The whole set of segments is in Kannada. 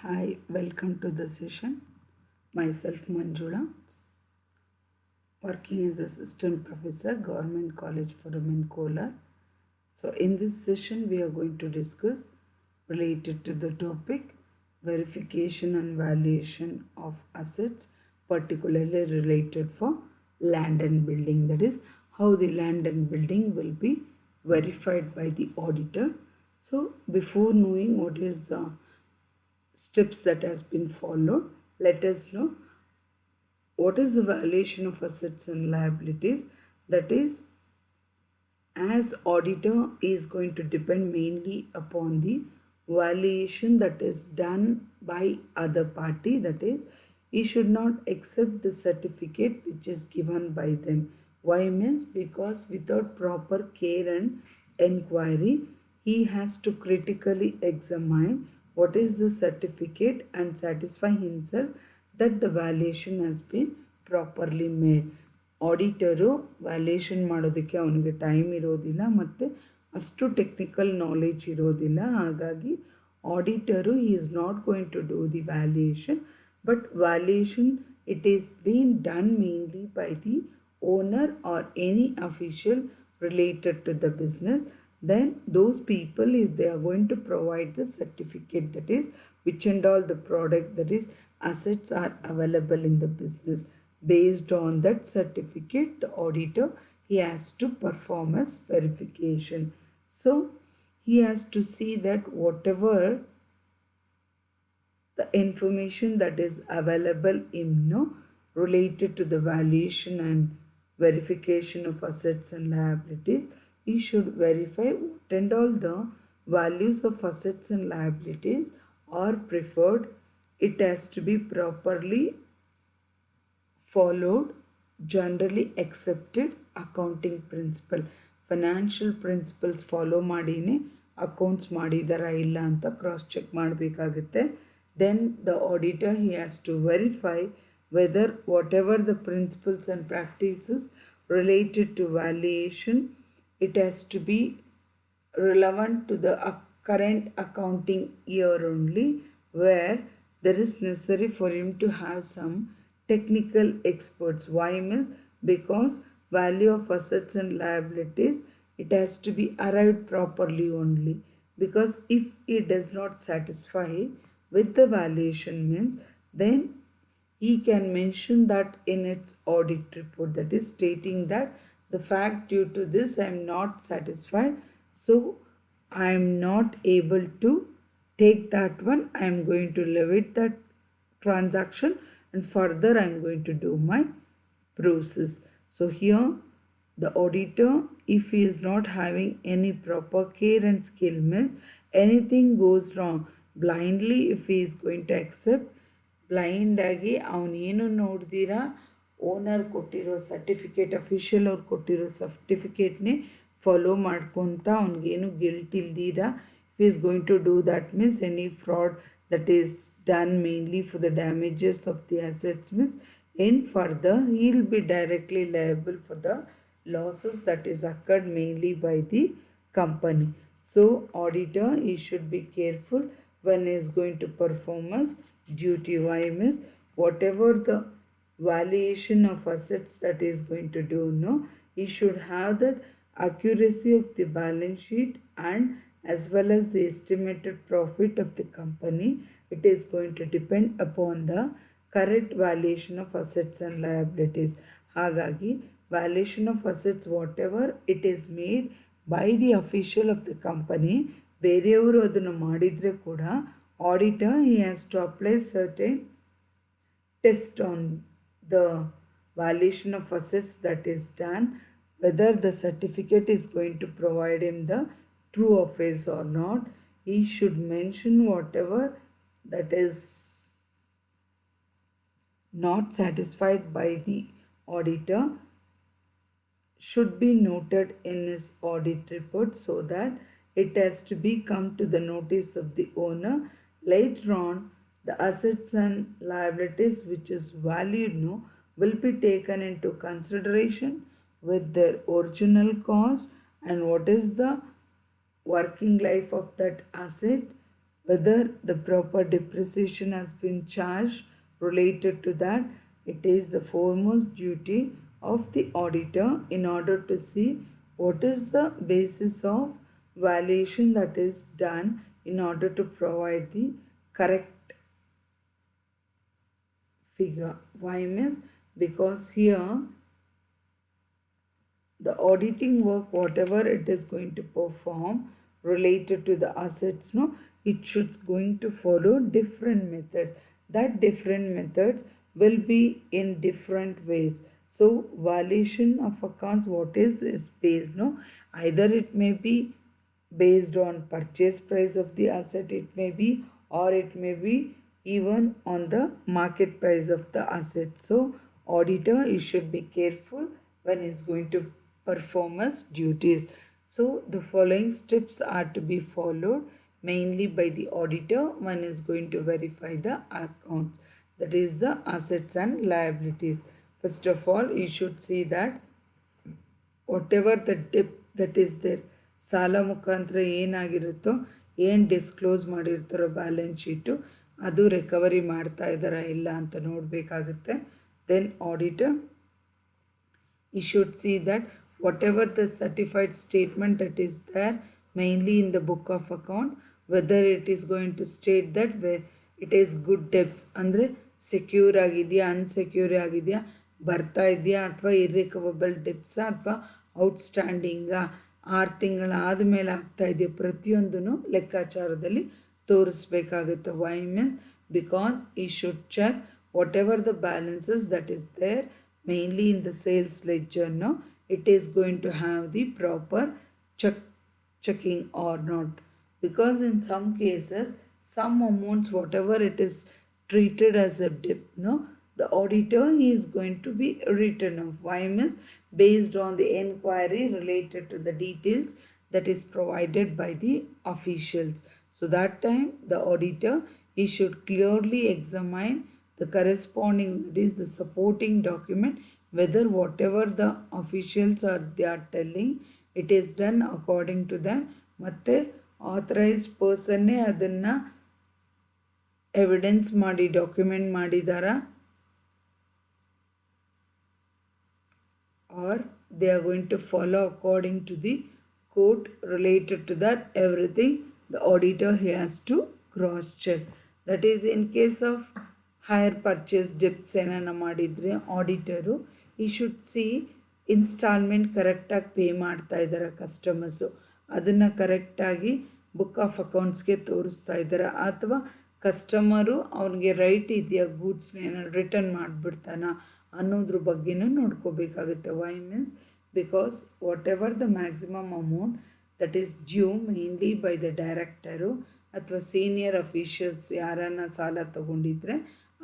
Hi, welcome to the session. Myself Manjula, working as assistant professor, Government College for Women Kolar. So, in this session, we are going to discuss related to the topic verification and valuation of assets, particularly related for land and building. That is, how the land and building will be verified by the auditor. So, before knowing what is the steps that has been followed, let us know what is the valuation of assets and liabilities. That is, as auditor is going to depend mainly upon the valuation that is done by other party. That is, he should not accept the certificate which is given by them. Why means because without proper care and enquiry, he has to critically examine what is the certificate and satisfy himself that the valuation has been properly made. Auditor valuation ಮಾಡೋದಕ್ಕೆ ಅವನಿಗೆ ಟೈಮ್ ಇರೋದಿಲ್ಲ ಮತ್ತು ಅಷ್ಟು ಟೆಕ್ನಿಕಲ್ ನಾಲೆಜ್ ಇರೋದಿಲ್ಲ. ಹಾಗಾಗಿ auditor is not going to do the valuation, but valuation it is been done mainly by the owner or any official related to the business. Then those people, if they are going to provide the certificate, that is which and all the product, that is assets are available in the business, based on that certificate the auditor he has to perform as verification. So he has to see that whatever the information that is available in related to the valuation and verification of assets and liabilities, he should verify what and all the values of assets and liabilities are preferred. It has to be properly followed generally accepted accounting principle. Financial principles follow ಮಾಡಿನೇ ಅಕೌಂಟ್ಸ್ ಮಾಡಿದಾರಾ ಇಲ್ಲ ಅಂತ ಕ್ರಾಸ್ ಚೆಕ್ ಮಾಡಬೇಕಾಗುತ್ತೆ. Then the auditor he has to verify whether whatever the principles and practices related to valuation, it has to be relevant to the current accounting year only, where there is necessary for him to have some technical experts. Why means because value of assets and liabilities, it has to be arrived properly only, because if it does not satisfy with the valuation means, then he can mention that in its audit report, that is stating that the fact due to this I am not satisfied, so I am not able to take that one, I am going to leave that transaction and further I am going to do my process. So here the auditor, if he is not having any proper care and skill means anything goes wrong, blindly if he is going to accept, blind ಆಗಿ ಅವನೇನು ನೋಡ್ದಿರ ಓನರ್ ಕೊಟ್ಟಿರೋ ಸರ್ಟಿಫಿಕೇಟ್, ಅಫಿಷಿಯಲ್ ಅವ್ರು ಕೊಟ್ಟಿರೋ ಸರ್ಟಿಫಿಕೇಟ್ನೇ ಫಾಲೋ ಮಾಡ್ಕೊತ ಅವ್ನಿಗೇನು ಗಿಲ್ಟ್ ಇಲ್ದಿರ if is going to do that means any fraud that is done mainly for the damages of the assets means in further he will be directly liable for the losses that is occurred mainly by the company. So auditor, he should be careful when he is going to perform as duty. Why means whatever the valuation of assets that is going to do, he should have that accuracy of the balance sheet and as well as the estimated profit of the company. It is going to depend upon the correct valuation of assets and liabilities. Hagagi valuation of assets whatever it is made by the official of the company, ಬೇರೆಯವರು ಅದನ್ನು ಮಾಡಿದರೆ ಕೂಡ auditor, he has to apply certain test on the valuation of assets that is done, whether the certificate is going to provide him the true office or not. He should mention whatever that is not satisfied by the auditor should be noted in his audit report, so that it has to be come to the notice of the owner. Later on, the assets and liabilities which is valued will be taken into consideration with their original cost and what is the working life of that asset, whether the proper depreciation has been charged related to that. It is the foremost duty of the auditor in order to see what is the basis of valuation that is done in order to provide the correct figure. Why means because here the auditing work, whatever it is going to perform related to the assets, no, it should going to follow different methods. That different methods will be in different ways. So valuation of accounts, what is based, no, either it may be based on purchase price of the asset, it may be, or it may be even on the market price of the asset. So auditor, you should be careful when he's going to perform his duties. So the following steps are to be followed mainly by the auditor when is going to verify the accounts, that is the assets and liabilities. First of all, you should see that whatever the debt that is there, ಸಾಲ ಮುಖಾಂತರ ಏನಾಗಿರುತ್ತೋ, ಏನು ಡಿಸ್ಕ್ಲೋಸ್ ಮಾಡಿರ್ತಾರೋ ಬ್ಯಾಲೆನ್ಸ್ ಶೀಟು, ಅದು ರಿಕವರಿ ಮಾಡ್ತಾ ಇದ್ದಾರಾ ಇಲ್ಲ ಅಂತ ನೋಡಬೇಕಾಗುತ್ತೆ. Then auditor you should see that whatever the certified statement that is there mainly in the book of account, whether it is going to state that where it is good debts ಅಂದರೆ ಸೆಕ್ಯೂರ್ ಆಗಿದೆಯಾ, ಅನ್ಸೆಕ್ಯೂರ್ ಆಗಿದೆಯಾ, ಬರ್ತಾ ಇದೆಯಾ, ಅಥವಾ ಇರ್ರಿಕವಬಲ್ ಡೆಬ್ಟ್ಸಾ ಅಥವಾ ಔಟ್ಸ್ಟ್ಯಾಂಡಿಂಗಾ, 6 ತಿಂಗಳಾದ ಮೇಲೆ ಆಗ್ತಾ ಇದೆಯಾ, ಪ್ರತಿಯೊಂದೂ ಲೆಕ್ಕಾಚಾರದಲ್ಲಿ ತೋರಿಸ್ಬೇಕಾಗುತ್ತೆ. Why means because he should check whatever the balances that is there mainly in the sales ledger, no, it is going to have the proper checking or not, because in some cases some amounts whatever it is treated as a debt, no, the auditor is going to be written off. Why means based on the inquiry related to the details that is provided by the officials. So that time the auditor, he should clearly examine the corresponding, that is the supporting document, whether whatever the officials are they are telling it is done according to them, ಮತ್ತೆ authorized personನೇ ಅದನ್ನು ಎವಿಡೆನ್ಸ್ ಮಾಡಿ document ಮಾಡಿದಾರಾ, or they are going to follow according to the code related to that. Everything the auditor has to cross check. That is in case of higher purchase debts ಏನನ್ನ ಮಾಡಿದರೆ ಆಡಿಟರು ಈ ಶುಡ್ ಸಿ ಇನ್ಸ್ಟಾಲ್ಮೆಂಟ್ ಕರೆಕ್ಟಾಗಿ ಪೇ ಮಾಡ್ತಾ ಇದ್ದಾರೆ ಕಸ್ಟಮರ್ಸು, ಅದನ್ನು ಕರೆಕ್ಟಾಗಿ ಬುಕ್ ಆಫ್ ಅಕೌಂಟ್ಸ್ಗೆ ತೋರಿಸ್ತಾ ಇದ್ದಾರೆ, ಅಥವಾ ಕಸ್ಟಮರು ಅವ್ನಿಗೆ ರೈಟ್ ಇದೆಯಾ ಗೂಡ್ಸ್ನ ಏನಾದ್ರು ರಿಟರ್ನ್ ಮಾಡಿಬಿಡ್ತಾನ ಅನ್ನೋದ್ರ ಬಗ್ಗೆನೂ ನೋಡ್ಕೋಬೇಕಾಗುತ್ತೆ. Why means because whatever the maximum amount that is due mainly by the director ಅಥವಾ ಸೀನಿಯರ್ ಅಫಿಷಿಯಲ್ಸ್ ಯಾರನ್ನ ಸಾಲ ತಗೊಂಡಿದ್ರೆ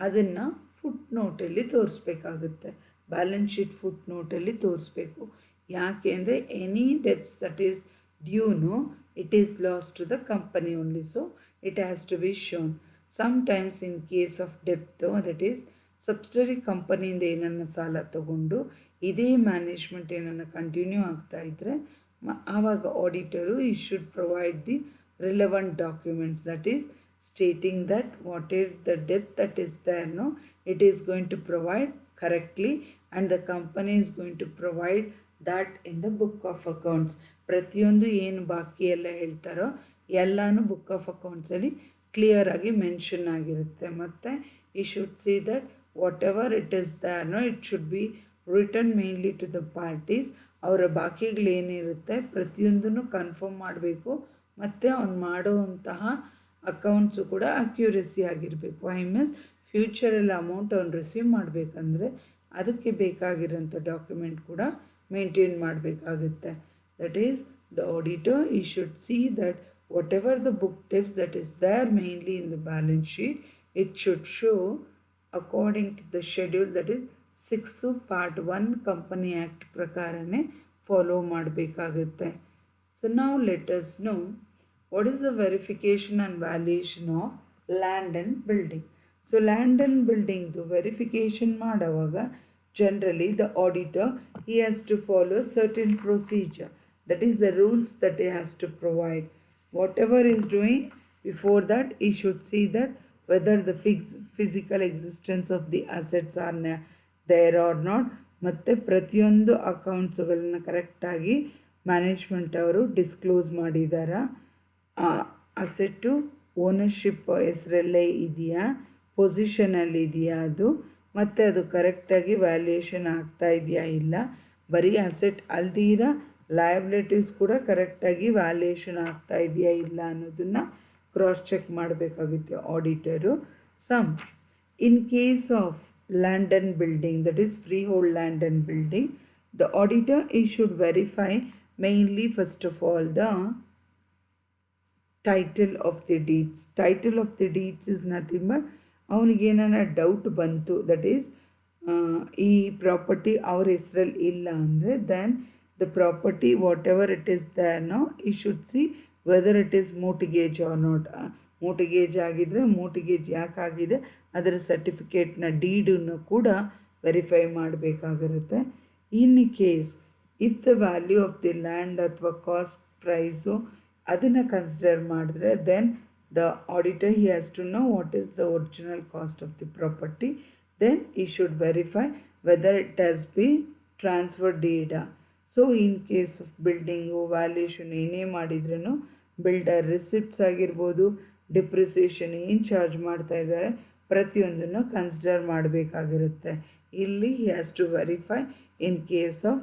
ಅದನ್ನು ಫುಟ್ ನೋಟಲ್ಲಿ ತೋರಿಸ್ಬೇಕಾಗುತ್ತೆ, ಬ್ಯಾಲೆನ್ಸ್ ಶೀಟ್ ಫುಟ್ ನೋಟಲ್ಲಿ ತೋರಿಸ್ಬೇಕು. ಯಾಕೆ ಅಂದರೆ ಎನಿ ಡೆಬ್ಟ್ಸ್ ದಟ್ ಈಸ್ ಡ್ಯೂನು it is loss to the company only, so it has to be shown. Sometimes in case of ಡೆಬ್ಟ್ ದಟ್ ಈಸ್ ಸಬ್ಸಿಡರಿ ಕಂಪನಿಯಿಂದ ಏನನ್ನ ಸಾಲ ತಗೊಂಡು ಇದೇ ಮ್ಯಾನೇಜ್ಮೆಂಟ್ ಏನನ್ನ ಕಂಟಿನ್ಯೂ ಆಗ್ತಾ ಇದ್ದರೆ ಆವಾಗ ಆಡಿಟರು ಈ should provide the relevant documents that is stating that what is the debt that is there, no, it is going to provide correctly and the company is going to provide that in the book of accounts. ಪ್ರತಿಯೊಂದು ಏನು ಬಾಕಿ ಎಲ್ಲ ಹೇಳ್ತಾರೋ ಎಲ್ಲನೂ ಬುಕ್ ಆಫ್ ಅಕೌಂಟ್ಸಲ್ಲಿ ಕ್ಲಿಯರ್ ಆಗಿ ಮೆನ್ಷನ್ ಆಗಿರುತ್ತೆ. ಮತ್ತು he should see that whatever it is there, no, it should be return mainly to the parties. ಅವರ ಬಾಕಿಗಳೇನಿರುತ್ತೆ ಪ್ರತಿಯೊಂದನ್ನು ಕನ್ಫರ್ಮ್ ಮಾಡಬೇಕು, ಮತ್ತು ಅವ್ನು ಮಾಡುವಂತಹ ಅಕೌಂಟ್ಸು ಕೂಡ ಅಕ್ಯುರೆಸಿ ಆಗಿರಬೇಕು. ವೈ ಮೀನ್ಸ್ ಫ್ಯೂಚರಲ್ಲಿ ಅಮೌಂಟ್ ಅವ್ನು ರಿಸೀವ್ ಮಾಡಬೇಕಂದ್ರೆ ಅದಕ್ಕೆ ಬೇಕಾಗಿರೋಂಥ ಡಾಕ್ಯುಮೆಂಟ್ ಕೂಡ ಮೇಂಟೈನ್ ಮಾಡಬೇಕಾಗುತ್ತೆ. That is the auditor he should see that whatever the book debts that is there mainly in the balance sheet it should show according to the schedule that is 6 part 1 company act ಪ್ರಕಾರನೇ ಫಾಲೋ ಮಾಡಬೇಕಾಗುತ್ತೆ. ಸೊ ನಾವು let us know what is the verification and valuation of land and building. So land and building the verification ಮಾಡುವಾಗ generally the auditor he has to follow certain procedure, that is the rules that he has to provide. Whatever he is doing Before that, he should see that whether the physical existence of the assets are there or not. ಮತ್ತು ಪ್ರತಿಯೊಂದು ಅಕೌಂಟ್ಸ್ಗಳನ್ನ ಕರೆಕ್ಟಾಗಿ ಮ್ಯಾನೇಜ್ಮೆಂಟ್ ಅವರು ಡಿಸ್ಕ್ಲೋಸ್ ಮಾಡಿದಾರ. ಅಸೆಟ್ಟು ಓನರ್ಶಿಪ್ ಹೆಸರಲ್ಲೇ ಇದೆಯಾ, ಪೊಸಿಷನಲ್ಲಿ ಇದೆಯಾ ಅದು, ಮತ್ತು ಅದು ಕರೆಕ್ಟಾಗಿ ವ್ಯಾಲ್ಯೂಯೇಷನ್ ಆಗ್ತಾ ಇದೆಯಾ ಇಲ್ಲ. ಬರೀ ಅಸೆಟ್ ಅಲ್ದಿರ ಲಯಬಿಲಿಟೀಸ್ ಕೂಡ ಕರೆಕ್ಟಾಗಿ ವ್ಯಾಲ್ಯೂಯೇಷನ್ ಆಗ್ತಾ ಇದೆಯಾ ಇಲ್ಲ ಅನ್ನೋದನ್ನು ಕ್ರಾಸ್ ಚೆಕ್ ಮಾಡಬೇಕಾಗುತ್ತೆ auditor. Some in case of land and building, that is freehold land and building, the auditor he should verify mainly first of all the title of the deeds. Title of the deeds is nothing but ಅವನಿಗೆ ಏನಾರ ಡೌಟ್ ಬಂತು, ದಟ್ ಈಸ್ ಈ ಪ್ರಾಪರ್ಟಿ ಅವ್ರ ಹೆಸರಲ್ಲಿ ಇಲ್ಲ ಅಂದರೆ then the property whatever it is there no he should see whether it is mortgage or not. Mortgage ಆಗಿದ್ದರೆ ಮೋರ್ಟ್ಗೇಜ್ ಯಾಕಾಗಿದೆ ಅದರ ಸರ್ಟಿಫಿಕೇಟ್ನ ಡೀಡನ್ನು ಕೂಡ ವೆರಿಫೈ ಮಾಡಬೇಕಾಗಿರುತ್ತೆ. In case if the value of the land ಅಥವಾ ಕಾಸ್ಟ್ ಪ್ರೈಸು ಅದನ್ನು ಕನ್ಸಿಡರ್ ಮಾಡಿದ್ರೆ then the auditor he has to know what is the original cost of the property. Then he should verify whether it has be transfer ಡೀಡಾ. So in case of building valuation ಏನೇ ಮಾಡಿದ್ರೂ ಬಿಲ್ಡರ್ ರಿಸಿಪ್ಟ್ಸ್ ಆಗಿರ್ಬೋದು, ಡಿಪ್ರಿಸಿಯೇಷನ್ ಏನು ಚಾರ್ಜ್ ಮಾಡ್ತಾ ಇದ್ದಾರೆ ಪ್ರತಿಯೊಂದನ್ನು ಕನ್ಸಿಡರ್ ಮಾಡಬೇಕಾಗಿರುತ್ತೆ. ಇಲ್ಲಿ he has to verify in case of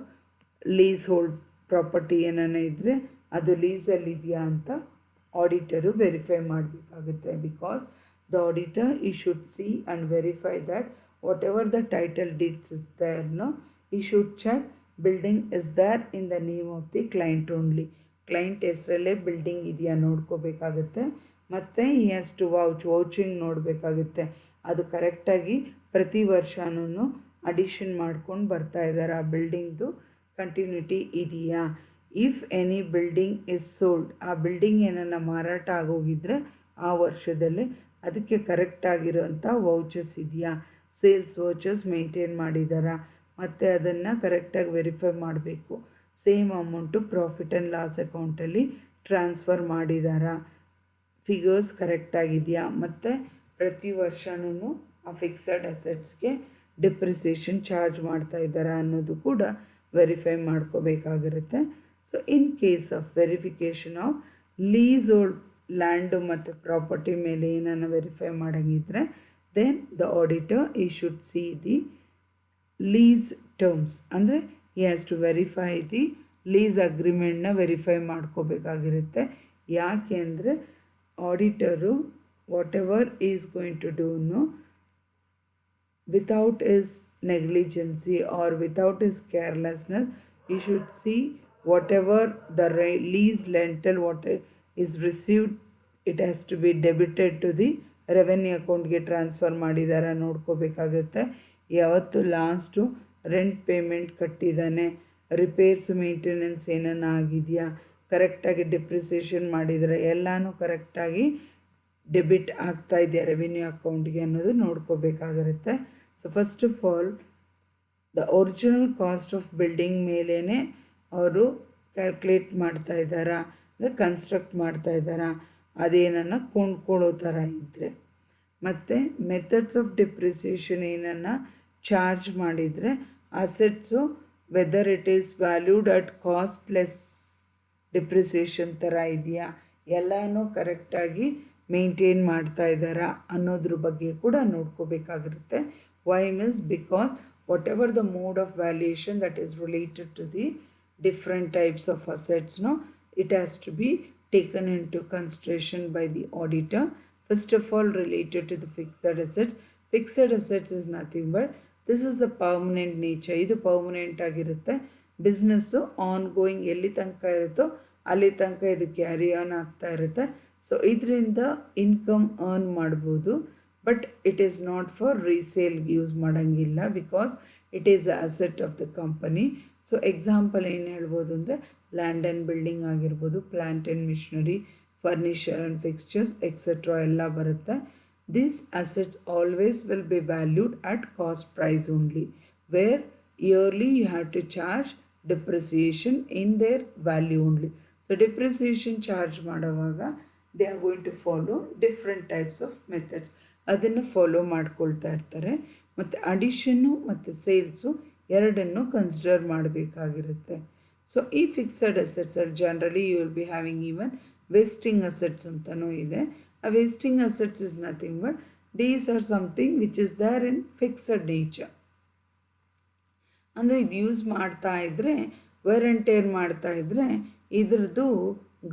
leasehold property ಏನಾನ ಇದ್ದರೆ ಅದು ಲೀಸಲ್ಲಿ ಇದೆಯಾ ಅಂತ ಆಡಿಟರು ವೆರಿಫೈ ಮಾಡಬೇಕಾಗುತ್ತೆ. Because the auditor he should see and verify that whatever the title deeds is there no he should check building is there in the name of the client only. Client ಹೆಸರಲ್ಲೇ ಬಿಲ್ಡಿಂಗ್ ಇದೆಯಾ ನೋಡ್ಕೋಬೇಕಾಗುತ್ತೆ. ಮತ್ತು ಈ ಹ್ಯಾಸ್ ಟು ವೌಚಿಂಗ್ ನೋಡಬೇಕಾಗುತ್ತೆ, ಅದು ಕರೆಕ್ಟಾಗಿ ಪ್ರತಿ ವರ್ಷನೂ ಅಡಿಷನ್ ಮಾಡ್ಕೊಂಡು ಬರ್ತಾ ಇದ್ದಾರೆ, ಆ ಬಿಲ್ಡಿಂಗ್ದು ಕಂಟಿನ್ಯೂಟಿ ಇದೆಯಾ. If any building is sold, ಆ ಬಿಲ್ಡಿಂಗ್ ಏನನ್ನ ಮಾರಾಟ ಆಗೋಗಿದ್ರೆ ಆ ವರ್ಷದಲ್ಲಿ ಅದಕ್ಕೆ ಕರೆಕ್ಟಾಗಿರೋಂಥ ವೌಚರ್ಸ್ ಇದೆಯಾ, ಸೇಲ್ಸ್ ವೌಚರ್ಸ್ ಮೇಂಟೈನ್ ಮಾಡಿದಾರಾ, ಮತ್ತು ಅದನ್ನು ಕರೆಕ್ಟಾಗಿ ವೆರಿಫೈ ಮಾಡಬೇಕು. Same amount profit and loss ಅಕೌಂಟಲ್ಲಿ ಟ್ರಾನ್ಸ್ಫರ್ ಮಾಡಿದಾರಾ, ಫಿಗರ್ಸ್ ಕರೆಕ್ಟಾಗಿದೆಯಾ, ಮತ್ತು ಪ್ರತಿ ವರ್ಷನೂ ಆ ಫಿಕ್ಸಡ್ ಅಸೆಟ್ಸ್ಗೆ ಡಿಪ್ರಿಸಿಯೇಷನ್ ಚಾರ್ಜ್ ಮಾಡ್ತಾ ಇದ್ದಾರಾ ಅನ್ನೋದು ಕೂಡ ವೆರಿಫೈ ಮಾಡ್ಕೋಬೇಕಾಗಿರುತ್ತೆ. So in case of verification of leasehold land ಮತ್ತು ಪ್ರಾಪರ್ಟಿ ಮೇಲೆ ಏನನ್ನ ವೆರಿಫೈ ಮಾಡೋಂಗಿದ್ರೆ then the auditor he should see the lease terms, ಅಂದರೆ he has to verify the lease ಅಗ್ರಿಮೆಂಟ್ನ ವೆರಿಫೈ ಮಾಡ್ಕೋಬೇಕಾಗಿರುತ್ತೆ. ಯಾಕೆ ಅಂದರೆ auditor whatever is going to do without his negligency or without his carelessness, he should see whatever the lease rental what is received, it has to be debited to the revenue accountಗೆ ಟ್ರಾನ್ಸ್ಫರ್ ಮಾಡಿದಾರ ನೋಡ್ಕೋಬೇಕಾಗುತ್ತೆ. ಯಾವತ್ತು ಲಾಸ್ಟು ರೆಂಟ್ ಪೇಮೆಂಟ್ ಕಟ್ಟಿದ್ದಾನೆ, ರಿಪೇರ್ಸ್ ಮೇಂಟೆನೆನ್ಸ್ ಏನನ್ನ ಆಗಿದೆಯಾ, ಕರೆಕ್ಟಾಗಿ ಡಿಪ್ರಿಸಿಯೇಷನ್ ಮಾಡಿದರೆ ಎಲ್ಲನೂ ಕರೆಕ್ಟಾಗಿ ಡೆಬಿಟ್ ಆಗ್ತಾ ಇದೆಯಾ ರೆವಿನ್ಯೂ ಅಕೌಂಟ್ಗೆ ಅನ್ನೋದು ನೋಡ್ಕೋಬೇಕಾಗಿರುತ್ತೆ. So first of all the original cost of building ಮೇಲೇ ಅವರು ಕ್ಯಾಲ್ಕುಲೇಟ್ ಮಾಡ್ತಾ ಇದ್ದಾರಾ, ಅಂದರೆ ಕನ್ಸ್ಟ್ರಕ್ಟ್ ಮಾಡ್ತಾ ಇದ್ದಾರಾ, ಅದೇನನ್ನು ಕೊಂಡ್ಕೊಳ್ಳೋ ಥರ ಇದ್ದರೆ, ಮತ್ತು ಮೆಥಡ್ಸ್ ಆಫ್ ಡಿಪ್ರಿಸಿಯೇಷನ್ ಏನನ್ನು ಚಾರ್ಜ್ ಮಾಡಿದರೆ assets weather it is valued at costless depreciation ಥರ ಇದೆಯಾ, ಎಲ್ಲನೂ ಕರೆಕ್ಟಾಗಿ ಮೇಂಟೈನ್ ಮಾಡ್ತಾ ಇದ್ದಾರಾ ಅನ್ನೋದ್ರ ಬಗ್ಗೆ ಕೂಡ ನೋಡ್ಕೋಬೇಕಾಗಿರುತ್ತೆ. Why means because whatever the mode of valuation that is related to the different types of assets no it has to be taken into consideration by the auditor. First of all, related to the fixed assets. Fixed assets is nothing but this is the permanent nature. ಇದು ಪರ್ಮನೆಂಟ್ ಆಗಿರುತ್ತೆ. ಬಿಸ್ನೆಸ್ಸು ಆನ್ ಗೋಯಿಂಗ್ ಎಲ್ಲಿ ತನಕ ಇರುತ್ತೋ ಅಲ್ಲಿ ತನಕ ಇದು ಕ್ಯಾರಿ ಆನ್ ಆಗ್ತಾ ಇರುತ್ತೆ. ಸೊ ಇದರಿಂದ ಇನ್ಕಮ್ ಅರ್ನ್ ಮಾಡ್ಬೋದು, but it is not for ರೀಸೇಲ್ಗೆ ಯೂಸ್ ಮಾಡೋಂಗಿಲ್ಲ because it is a asset of the company. So example ಏನು ಹೇಳ್ಬೋದು ಅಂದರೆ ಲ್ಯಾಂಡ್ ಆ್ಯಂಡ್ ಬಿಲ್ಡಿಂಗ್ ಆಗಿರ್ಬೋದು, plant and machinery, furniture and fixtures etcetera ಎಲ್ಲ ಬರುತ್ತೆ. These assets always will be valued at cost price only, where yearly you have to charge depreciation in their value only. So depreciation charge ಮಾಡೋವಾಗ they are going to follow different types of methods, ಅದನ್ನು ಫಾಲೋ ಮಾಡ್ಕೊಳ್ತಾ ಇರ್ತಾರೆ. ಮತ್ತು ಅಡಿಷನ್ನು ಮತ್ತು ಸೇಲ್ಸು ಎರಡನ್ನು ಕನ್ಸಿಡರ್ ಮಾಡಬೇಕಾಗಿರುತ್ತೆ. ಸೊ ಈ fixed assets generally you will be having even wasting assets ಅಂತಲೂ ಇದೆ. ಆ wasting assets is nothing but these are something which is there in fixed nature. ಅಂದರೆ ಇದು ಯೂಸ್ ಮಾಡ್ತಾ ಇದ್ದರೆ, ವೇರ್ ಆ್ಯಂಡ್ ಟೇರ್ ಮಾಡ್ತಾ ಇದ್ದರೆ ಇದ್ರದ್ದು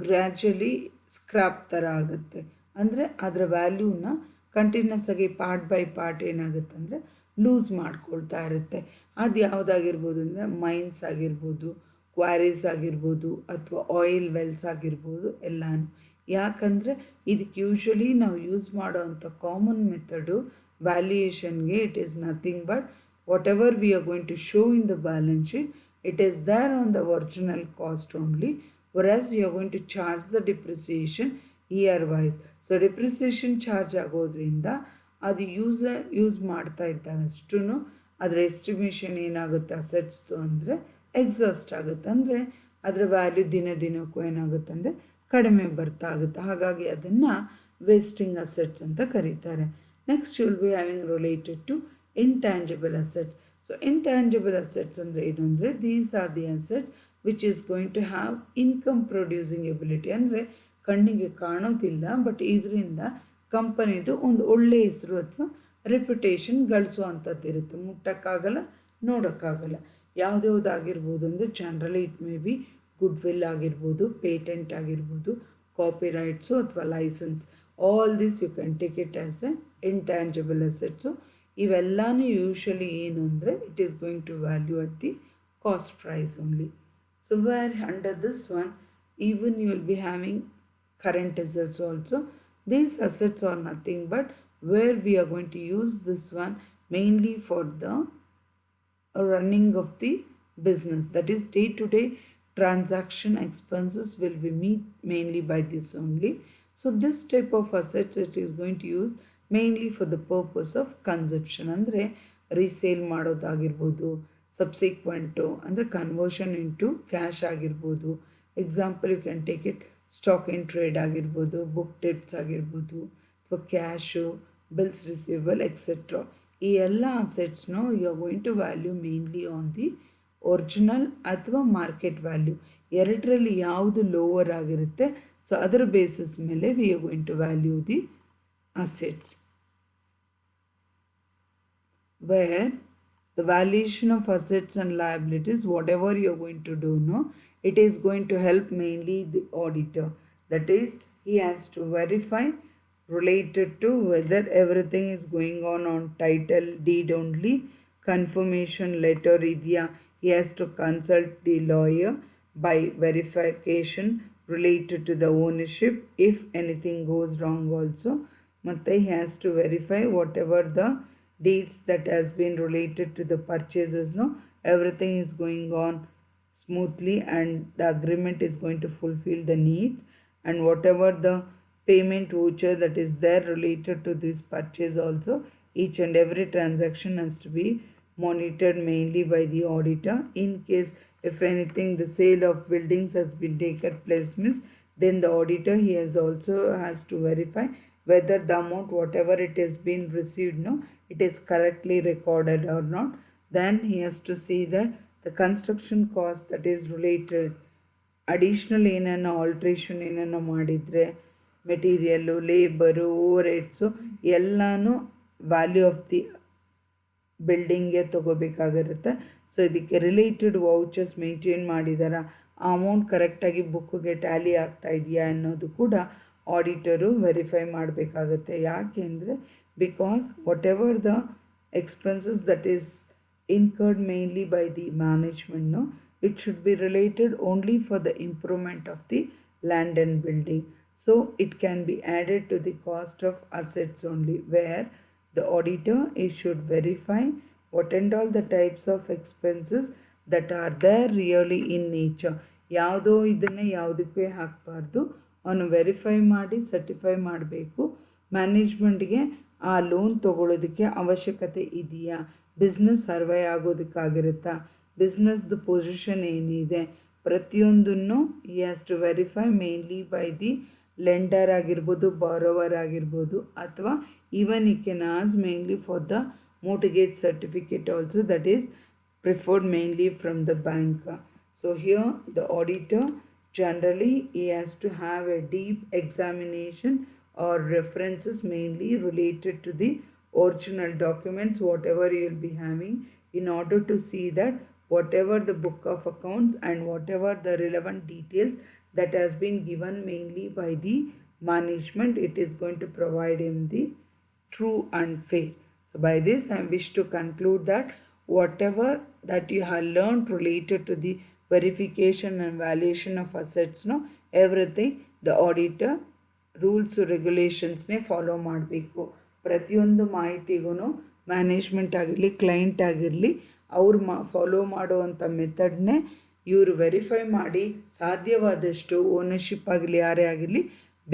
ಗ್ರ್ಯಾಜುಲಿ ಸ್ಕ್ರಾಪ್ ಥರ ಆಗುತ್ತೆ. ಅಂದರೆ ಅದರ ವ್ಯಾಲ್ಯೂನ ಕಂಟಿನ್ಯೂಸ್ ಆಗಿ ಪಾರ್ಟ್ ಬೈ ಪಾರ್ಟ್ ಏನಾಗುತ್ತೆ ಅಂದರೆ ಲೂಸ್ ಮಾಡ್ಕೊಳ್ತಾ ಇರುತ್ತೆ. ಅದು ಯಾವುದಾಗಿರ್ಬೋದು ಅಂದರೆ ಮೈನ್ಸ್ ಆಗಿರ್ಬೋದು, ಕ್ವಾರೀಸ್ ಆಗಿರ್ಬೋದು, ಅಥವಾ ಆಯಿಲ್ ವೆಲ್ಸ್ ಆಗಿರ್ಬೋದು ಎಲ್ಲನೂ. ಯಾಕಂದರೆ ಇದಕ್ಕೆ ಯೂಶ್ವಲಿ ನಾವು ಯೂಸ್ ಮಾಡೋವಂಥ ಕಾಮನ್ ಮೆಥಡು ವ್ಯಾಲ್ಯೂಯೇಷನ್ಗೆ it is nothing but whatever we are going to show in the balance sheet, it is there on the original cost only, whereas you are going to charge the depreciation year wise. So depreciation charge ಆಗೋದ್ರಿಂದ ಅದು ಯೂಸ್ ಮಾಡ್ತಾ ಇದ್ದಾಗಷ್ಟು ಅದರ ಎಸ್ಟಿಮೇಷನ್ ಏನಾಗುತ್ತೆ ಅಸೆಟ್ಸ್ದು ಅಂದರೆ ಎಕ್ಸಾಸ್ಟ್ ಆಗುತ್ತೆ. ಅಂದರೆ ಅದರ ವ್ಯಾಲ್ಯೂ ದಿನಕ್ಕೂ ಏನಾಗುತ್ತೆ ಅಂದರೆ ಕಡಿಮೆ ಬರ್ತಾ ಆಗುತ್ತೆ. ಹಾಗಾಗಿ ಅದನ್ನು ವೇಸ್ಟಿಂಗ್ ಅಸೆಟ್ಸ್ ಅಂತ ಕರೀತಾರೆ. Next you will be having related to intangible assets. So intangible assets ಅಂದರೆ ಏನು ಅಂದರೆ these are the assets which is going to have income producing ability. ಅಂದರೆ ಕಣ್ಣಿಗೆ ಕಾಣೋದಿಲ್ಲ ಬಟ್ ಇದರಿಂದ ಕಂಪನಿದು ಒಂದು ಒಳ್ಳೆಯ ಹೆಸರು ಅಥವಾ ರೆಪ್ಯುಟೇಷನ್ ಗಳಿಸುವಂಥದ್ದು ಇರುತ್ತೆ. ಮುಟ್ಟಕ್ಕಾಗಲ್ಲ, ನೋಡೋಕ್ಕಾಗಲ್ಲ. ಯಾವುದ್ಯಾವುದಾಗಿರ್ಬೋದು ಅಂದರೆ generally it may be goodwill ಆಗಿರ್ಬೋದು, ಪೇಟೆಂಟ್ ಆಗಿರ್ಬೋದು, ಕಾಪಿರೈಟ್ಸು ಅಥವಾ license. All this you can take it as a intangible assets. ಇವೆಲ್ಲನೂ ಯೂಶ್ವಲಿ ಏನು ಅಂದರೆ it is going to value at the cost price only. So where under this one even you will be having current assets also. These assets are nothing but where we are going to use this one mainly for the running of the business, that is day to day transaction expenses will be mainly by this only. So this type of assets it is going to use mainly for the purpose of consumption. ಅಂದರೆ ರೀಸೇಲ್ ಮಾಡೋದಾಗಿರ್ಬೋದು, ಸಬ್ಸಿಕ್ವೆಂಟು ಅಂದರೆ ಕನ್ವರ್ಷನ್ ಇಂಟು ಕ್ಯಾಶ್ ಆಗಿರ್ಬೋದು. Example you can take it stock in trade ಆಗಿರ್ಬೋದು, ಬುಕ್ ಡೆಟ್ಸ್ ಆಗಿರ್ಬೋದು, ಅಥವಾ ಕ್ಯಾಶು, ಬಿಲ್ಸ್ ರಿಸೀವಬಲ್ ಎಕ್ಸೆಟ್ರಾ. ಈ ಎಲ್ಲ ಅಸೆಟ್ಸ್ನು you are going to value mainly on the original ಅಥವಾ ಮಾರ್ಕೆಟ್ ವ್ಯಾಲ್ಯೂ. ಎರಡರಲ್ಲಿ ಯಾವುದು ಲೋವರ್ ಆಗಿರುತ್ತೆ ಸೊ ಅದರ ಬೇಸಿಸ್ ಮೇಲೆ we are going to value the assets. Where the valuation of assets and liabilities, whatever you are going to do, it is going to help mainly the auditor. That is, he has to verify related to whether everything is going on title deed only, confirmation letter idya. He has to consult the lawyer by verification related to the ownership if anything goes wrong also. Matte he has to verify whatever the deeds that has been related to the purchases, everything is going on smoothly and the agreement is going to fulfill the needs, and whatever the payment voucher that is there related to this purchase also, each and every transaction has to be monitored mainly by the auditor. In case if anything the sale of buildings has been taken place means, then the auditor he has to verify whether the amount whatever it has been received it is correctly recorded or not. Then he has to see that the construction cost that is related additional ಏನನ್ನ ಆಲ್ಟ್ರೇಷನ್ ಏನನ್ನ ಮಾಡಿದರೆ ಮೆಟೀರಿಯಲ್ಲು, ಲೇಬರು, ಓವರ್ ಹೆಡ್ಸು ಎಲ್ಲನೂ ವ್ಯಾಲ್ಯೂ ಆಫ್ ದಿ ಬಿಲ್ಡಿಂಗ್ಗೆ ತೊಗೋಬೇಕಾಗಿರುತ್ತೆ. ಸೊ ಇದಕ್ಕೆ ರಿಲೇಟೆಡ್ ವೌಚರ್ಸ್ ಮೇಂಟೈನ್ ಮಾಡಿದಾರ, ಆ ಅಮೌಂಟ್ ಕರೆಕ್ಟಾಗಿ ಬುಕ್ಗೆ ಟ್ಯಾಲಿ ಆಗ್ತಾ ಇದೆಯಾ ಅನ್ನೋದು ಕೂಡ ಆಡಿಟರು ವೆರಿಫೈ ಮಾಡಬೇಕಾಗತ್ತೆ. ಯಾಕೆ ಅಂದರೆ because whatever the expenses that is incurred mainly by the management, it should be related only for the improvement of the land and building. So it can be added to the cost of assets only, where the auditor should verify what and all the types of expenses that are there really in nature. ಯಾವುದೋ ಇದನ್ನು ಯಾವುದಕ್ಕೆ ಹಾಕಬಾರ್ದು, ಅವನು ವೆರಿಫೈ ಮಾಡಿ ಸರ್ಟಿಫೈ ಮಾಡಬೇಕು. ಮ್ಯಾನೇಜ್ಮೆಂಟ್ಗೆ ಆ ಲೋನ್ ತೊಗೊಳ್ಳೋದಕ್ಕೆ ಅವಶ್ಯಕತೆ ಇದೆಯಾ, ಬಿಸ್ನೆಸ್ ಸರ್ವೇ ಆಗೋದಕ್ಕಾಗಿರುತ್ತಾ, ಬಿಸ್ನೆಸ್ದು ಪೊಸಿಷನ್ ಏನಿದೆ, ಪ್ರತಿಯೊಂದನ್ನು he has to verify mainly by the lender ಆಗಿರ್ಬೋದು, ಬಾರೋವರ್ ಆಗಿರ್ಬೋದು, ಅಥವಾ even he can ask mainly for the mortgage certificate also, that is preferred mainly from the bank. So here the auditor generally he has to have a deep examination or references mainly related to the original documents whatever you will be having, in order to see that whatever the book of accounts and whatever the relevant details that has been given mainly by the management, it is going to provide him the true and fair. So by this I wish to conclude that whatever that you have learned related to the verification and valuation of assets, no, everything the auditor rules ರೆಗ್ಯುಲೇಷನ್ಸ್ನೇ ಫಾಲೋ ಮಾಡಬೇಕು. ಪ್ರತಿಯೊಂದು ಮಾಹಿತಿಗೂ ಮ್ಯಾನೇಜ್ಮೆಂಟ್ ಆಗಿರಲಿ, ಕ್ಲೈಂಟ್ ಆಗಿರಲಿ, ಅವ್ರು ಫಾಲೋ ಮಾಡುವಂಥ ಮೆಥಡ್ನೇ ಇವರು ವೆರಿಫೈ ಮಾಡಿ ಸಾಧ್ಯವಾದಷ್ಟು ಓನರ್ಶಿಪ್ ಆಗಲಿ ಯಾರೇ ಆಗಿರಲಿ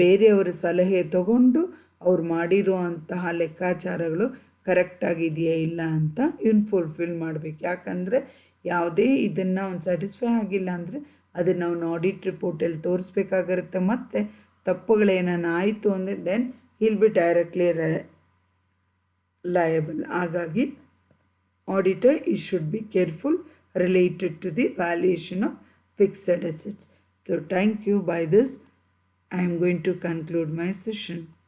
ಬೇರೆಯವರ ಸಲಹೆ ತಗೊಂಡು ಅವ್ರು ಮಾಡಿರುವಂತಹ ಲೆಕ್ಕಾಚಾರಗಳು ಕರೆಕ್ಟಾಗಿದೆಯಾ ಇಲ್ಲ ಅಂತ ಇವನು ಫುಲ್ಫಿಲ್ ಮಾಡಬೇಕು. ಯಾಕಂದರೆ ಯಾವುದೇ ಇದನ್ನು ಅವ್ನು ಸ್ಯಾಟಿಸ್ಫೈ ಆಗಿಲ್ಲ ಅಂದರೆ ಅದನ್ನು ಅವ್ನು ಆಡಿಟ್ ರಿಪೋರ್ಟಲ್ಲಿ ತೋರಿಸ್ಬೇಕಾಗಿರುತ್ತೆ. ಮತ್ತು ತಪ್ಪುಗಳೇನಾನ ಆಯಿತು ಅಂದರೆ then he'll be directly liable. ಹಾಗಾಗಿ auditor he should be careful related to the valuation of fixed assets. So thank you. By this I am going to conclude my session.